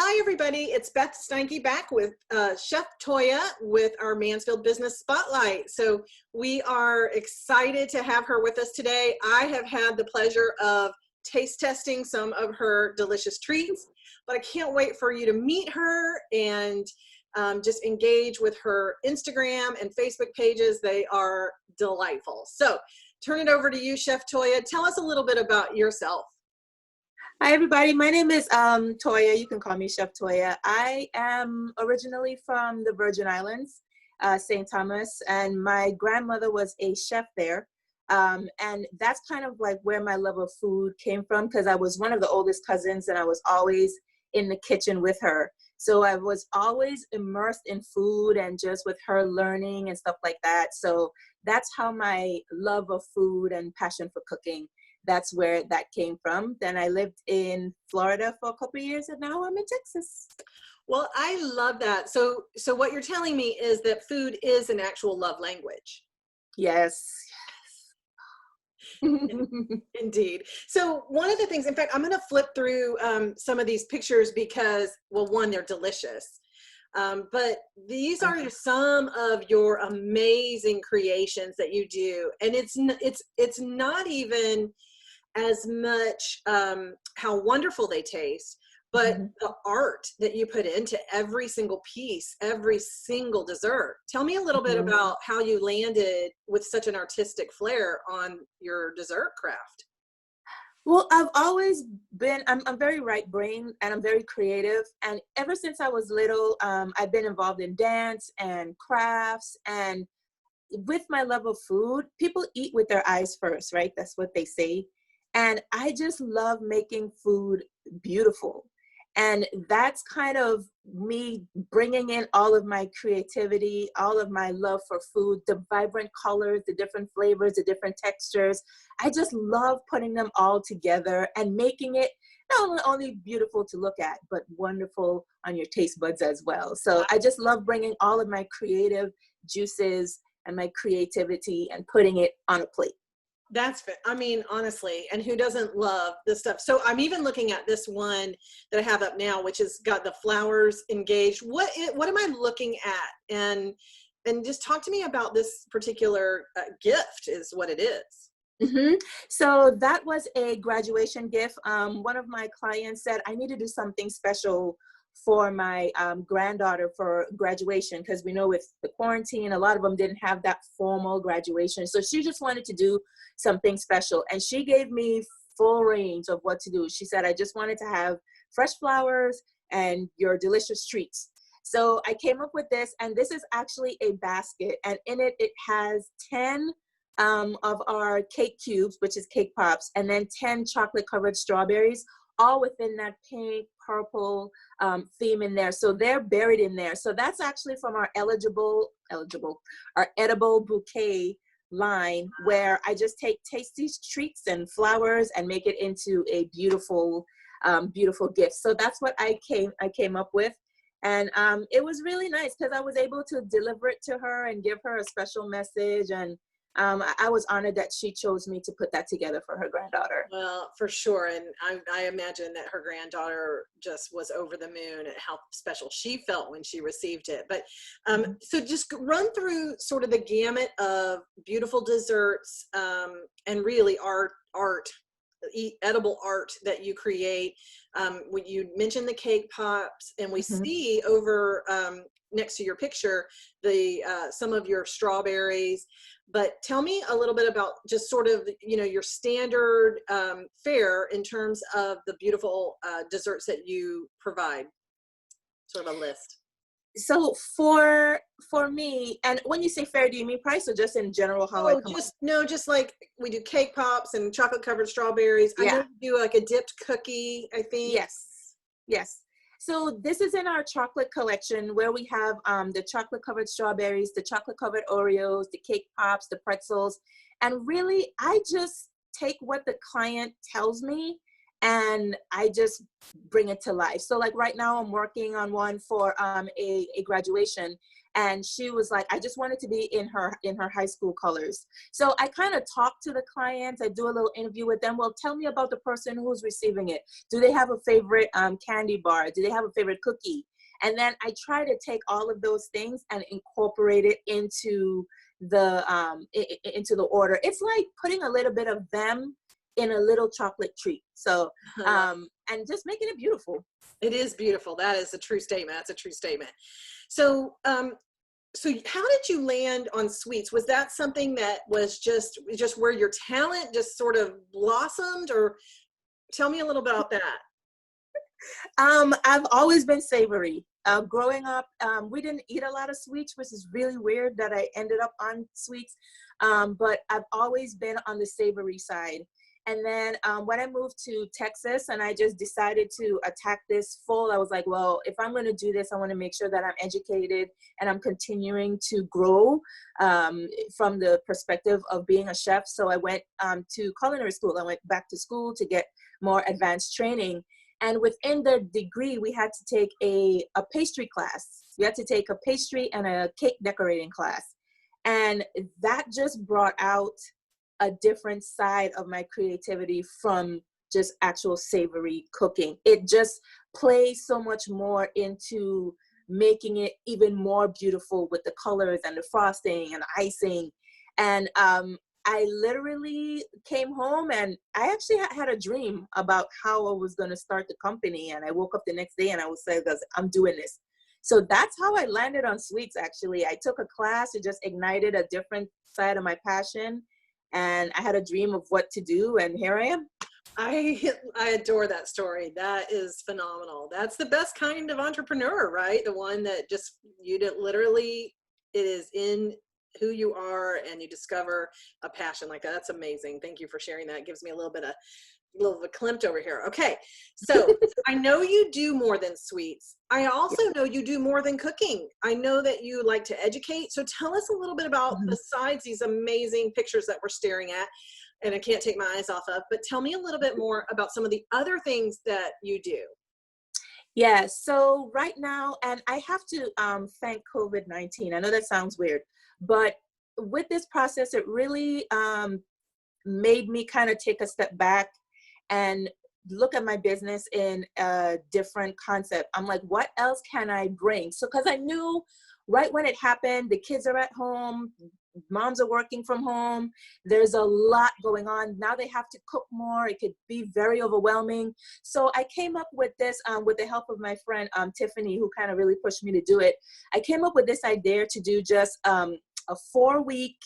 Hi, everybody. It's Beth Steinke back with Chef Toya with our Mansfield Business Spotlight. So we are excited to have her with us today. I have had the pleasure of taste testing some of her delicious treats, but I can't wait for you to meet her and just engage with her Instagram and Facebook pages. They are delightful. So turn it over to you, Chef Toya. Tell us a little bit about yourself. Hi, everybody. My name is Toya. You can call me Chef Toya. I am originally from the Virgin Islands, St. Thomas, and my grandmother was a chef there. And that's kind of like where my love of food came from, because I was one of the oldest cousins and I was always in the kitchen with her. So I was always immersed in food and just with her learning and stuff like that. So that's how my love of food and passion for cooking, that's where that came from. Then I lived in Florida for a couple of years and now I'm in Texas. Well, I love that. So what you're telling me is that food is an actual love language. Yes. Indeed. So one of the things, in fact, I'm going to flip through some of these pictures because, well, one, they're delicious. But these are some of your amazing creations that you do. And it's not even as much how wonderful they taste, but the art that you put into every single piece, every single dessert. Tell me a little bit about how you landed with such an artistic flair on your dessert craft. Well, I've always been, I'm very right-brained and I'm very creative. And ever since I was little, I've been involved in dance and crafts. And with my love of food, people eat with their eyes first, right? That's what they say. And I just love making food beautiful. And that's kind of me bringing in all of my creativity, all of my love for food, the vibrant colors, the different flavors, the different textures. I just love putting them all together and making it not only beautiful to look at, but wonderful on your taste buds as well. So I just love bringing all of my creative juices and my creativity and putting it on a plate. I mean, honestly, and who doesn't love this stuff? So I'm even looking at this one that I have up now, which has got the flowers engaged. What am I looking at? And just talk to me about this particular gift is what it is. So that was a graduation gift. One of my clients said, I need to do something special for my granddaughter for graduation, because we know with the quarantine, a lot of them didn't have that formal graduation. So she just wanted to do something special. And she gave me full range of what to do. She said, I just wanted to have fresh flowers and your delicious treats. So I came up with this, and this is actually a basket. And in it, it has 10 of our cake cubes, which is cake pops, and then 10 chocolate covered strawberries, all within that pink, purple theme in there. So they're buried in there. So that's actually from our our edible bouquet line, where I just take tasty treats and flowers and make it into a beautiful, beautiful gift. So that's what I came up with. And it was really nice because I was able to deliver it to her and give her a special message. And I was honored that she chose me to put that together for her granddaughter. Well, for sure. And I imagine that her granddaughter just was over the moon at how special she felt when she received it. But so just run through sort of the gamut of beautiful desserts and really edible art that you create. When you mentioned the cake pops, and we see over next to your picture the some of your strawberries. But tell me a little bit about just sort of, your standard fare in terms of the beautiful desserts that you provide, sort of a list. So for me, and when you say fare, do you mean price or just in general how just like we do cake pops and chocolate covered strawberries. Yeah. I know you do like a dipped cookie, I think. Yes. So this is in our chocolate collection, where we have the chocolate covered strawberries, the chocolate covered Oreos, the cake pops, the pretzels. And really, I just take what the client tells me and I just bring it to life. So like right now I'm working on one for a graduation, and she was like, I just want it to be in her high school colors. So I kind of talk to the clients. I do a little interview with them. Well, tell me about the person who's receiving it. Do they have a favorite candy bar? Do they have a favorite cookie? And then I try to take all of those things and incorporate it into the order. It's like putting a little bit of them in a little chocolate treat. So and just making it beautiful. It is beautiful. That is a true statement. That's a true statement. So so how did you land on sweets? Was that something that was just where your talent just sort of blossomed, or tell me a little bit about that? I've always been savory. Growing up, we didn't eat a lot of sweets, which is really weird that I ended up on sweets. But I've always been on the savory side. And then when I moved to Texas and I just decided to attack this full, I was like, well, if I'm going to do this, I want to make sure that I'm educated and I'm continuing to grow from the perspective of being a chef. So I went to culinary school. I went back to school to get more advanced training. And within the degree, we had to take a pastry class. We had to take a pastry and a cake decorating class. And that just brought out a different side of my creativity from just actual savory cooking. It just plays so much more into making it even more beautiful with the colors and the frosting and the icing. And I literally came home and I actually had a dream about how I was going to start the company. And I woke up the next day and I was like, I'm doing this. So that's how I landed on sweets, actually. I took a class. It just ignited a different side of my passion. And I had a dream of what to do. And here I am. I adore that story. That is phenomenal. That's the best kind of entrepreneur, right? The one that just, literally, it is in who you are and you discover a passion like that. That's amazing. Thank you for sharing that. It gives me a little bit of a klimt over here. Okay. So I know you do more than sweets. I also know you do more than cooking. I know that you like to educate. So tell us a little bit about, besides these amazing pictures that we're staring at, and I can't take my eyes off of, but tell me a little bit more about some of the other things that you do. Yeah. So right now, and I have to thank COVID-19. I know that sounds weird, but with this process, it really made me kind of take a step back and look at my business in a different concept. I'm like, what else can I bring? So, because I knew right when it happened, the kids are at home, moms are working from home, there's a lot going on. Now they have to cook more. It could be very overwhelming. So I came up with this with the help of my friend, Tiffany, who kind of really pushed me to do it. I came up with this idea to do just a 4-week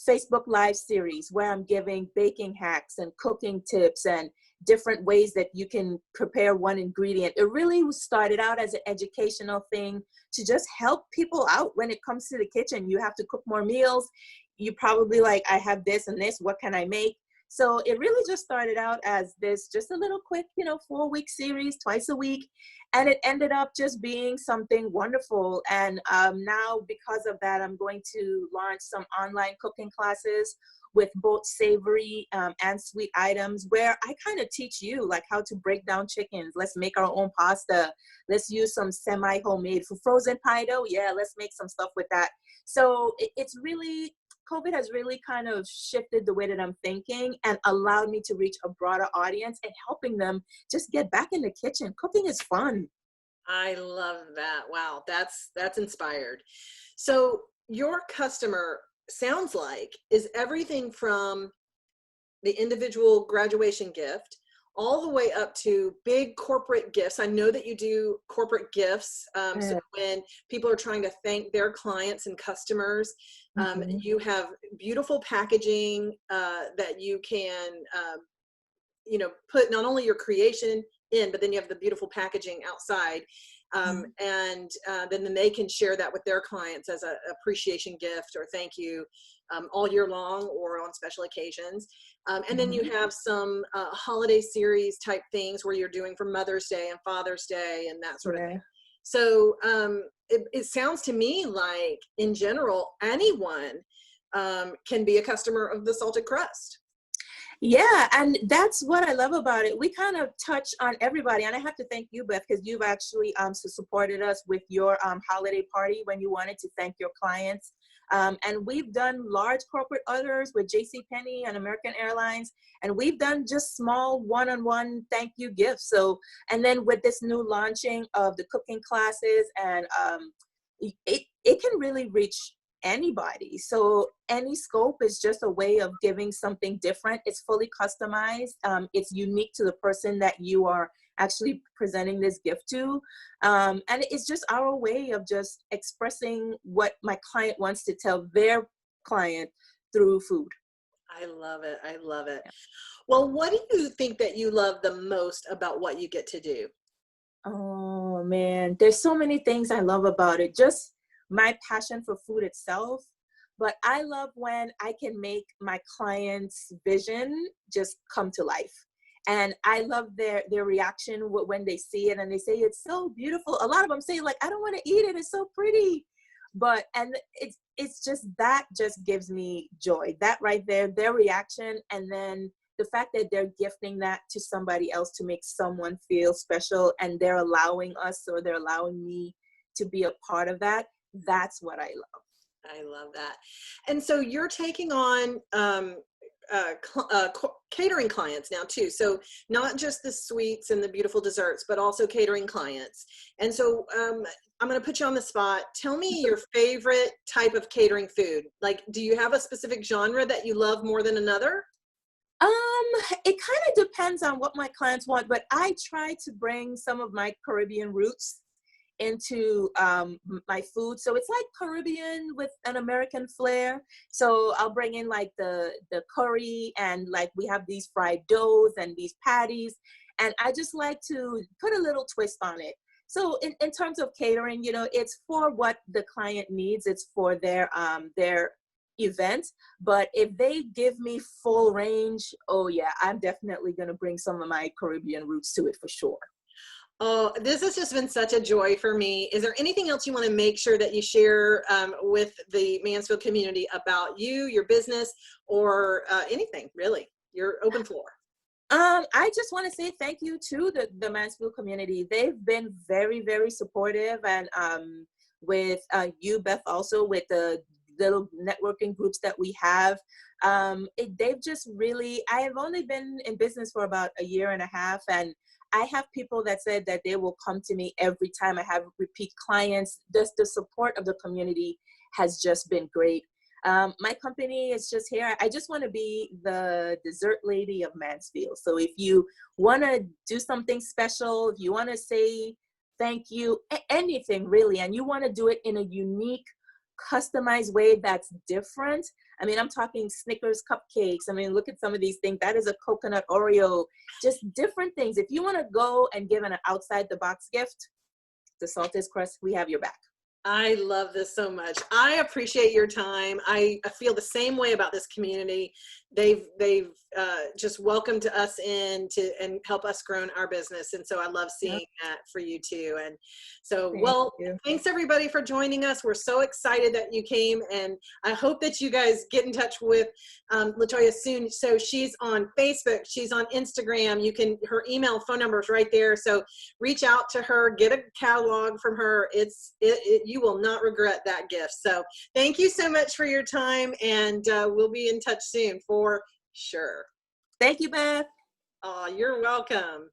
Facebook Live series where I'm giving baking hacks and cooking tips and different ways that you can prepare one ingredient. It really started out as an educational thing to just help people out when it comes to the kitchen. You have to cook more meals. You probably like, I have this and this, what can I make? So it really just started out as this, just a little quick, 4-week series, twice a week. And it ended up just being something wonderful. And now because of that, I'm going to launch some online cooking classes with both savory and sweet items, where I kind of teach you like how to break down chickens. Let's make our own pasta. Let's use some semi-homemade for frozen pie dough. Yeah, let's make some stuff with that. So it's really, COVID has really kind of shifted the way that I'm thinking and allowed me to reach a broader audience and helping them just get back in the kitchen. Cooking is fun. I love that. Wow. That's inspired. So your customer sounds like is everything from the individual graduation gift all the way up to big corporate gifts. I know that you do corporate gifts. So when people are trying to thank their clients and customers, you have beautiful packaging that you can, put not only your creation in, but then you have the beautiful packaging outside. And then they can share that with their clients as an appreciation gift or thank you all year long or on special occasions. And then you have some holiday series type things where you're doing for Mother's Day and Father's Day and that sort of thing. So it sounds to me like, in general, anyone can be a customer of the Salted Crust. Yeah, and that's what I love about it. We kind of touch on everybody, and I have to thank you, Beth, because you've actually supported us with your holiday party when you wanted to thank your clients. And we've done large corporate orders with JCPenney and American Airlines, and we've done just small one-on-one thank you gifts. So, and then with this new launching of the cooking classes, and it can really reach anybody. So any scope is just a way of giving something different. It's fully customized. It's unique to the person that you are actually presenting this gift to. And it's just our way of just expressing what my client wants to tell their client through food. I love it. I love it. Well, what do you think that you love the most about what you get to do? Oh man, there's so many things I love about it. Just my passion for food itself, but I love when I can make my client's vision just come to life. And I love their reaction when they see it and they say, it's so beautiful. A lot of them say like, I don't want to eat it. It's so pretty. But, and it's just, that just gives me joy. That right there, their reaction. And then the fact that they're gifting that to somebody else to make someone feel special, and they're allowing us, or they're allowing me to be a part of that. That's what I love. I love that. And so you're taking on catering clients now too. So not just the sweets and the beautiful desserts, but also catering clients. And so I'm going to put you on the spot. Tell me your favorite type of catering food. Like, do you have a specific genre that you love more than another? It kind of depends on what my clients want, but I try to bring some of my Caribbean roots into my food. So it's like Caribbean with an American flair. So I'll bring in like the curry, and like we have these fried doughs and these patties. And I just like to put a little twist on it. So in terms of catering, you know, it's for what the client needs. It's for their event. But if they give me full range, oh yeah, I'm definitely going to bring some of my Caribbean roots to it for sure. Oh, this has just been such a joy for me. Is there anything else you want to make sure that you share with the Mansfield community about you, your business, or anything really? Your open floor. I just want to say thank you to the Mansfield community. They've been very, very supportive, and with you, Beth, also with the little networking groups that we have. They've just really, I have only been in business for about a year and a half, and I have people that said that they will come to me every time. I have repeat clients. Just the support of the community has just been great. My company is just here. I just want to be the dessert lady of Mansfield. So if you want to do something special, if you want to say thank you, anything really, and you want to do it in a unique, customized way that's different. I mean, I'm talking Snickers cupcakes. I mean, look at some of these things. That is a coconut Oreo, just different things. If you want to go and give an outside the box gift, the Salted Crust, we have your back. I love this so much. I appreciate your time. I feel the same way about this community. They've just welcomed us in to and help us grow in our business. And so I love seeing that for you too. And so, thanks everybody for joining us. We're so excited that you came, and I hope that you guys get in touch with LaToya soon. So she's on Facebook, she's on Instagram. You can, her email, phone number is right there. So reach out to her, get a catalog from her. You will not regret that gift. So thank you so much for your time, and we'll be in touch soon for sure. Thank you, Beth. Oh, you're welcome.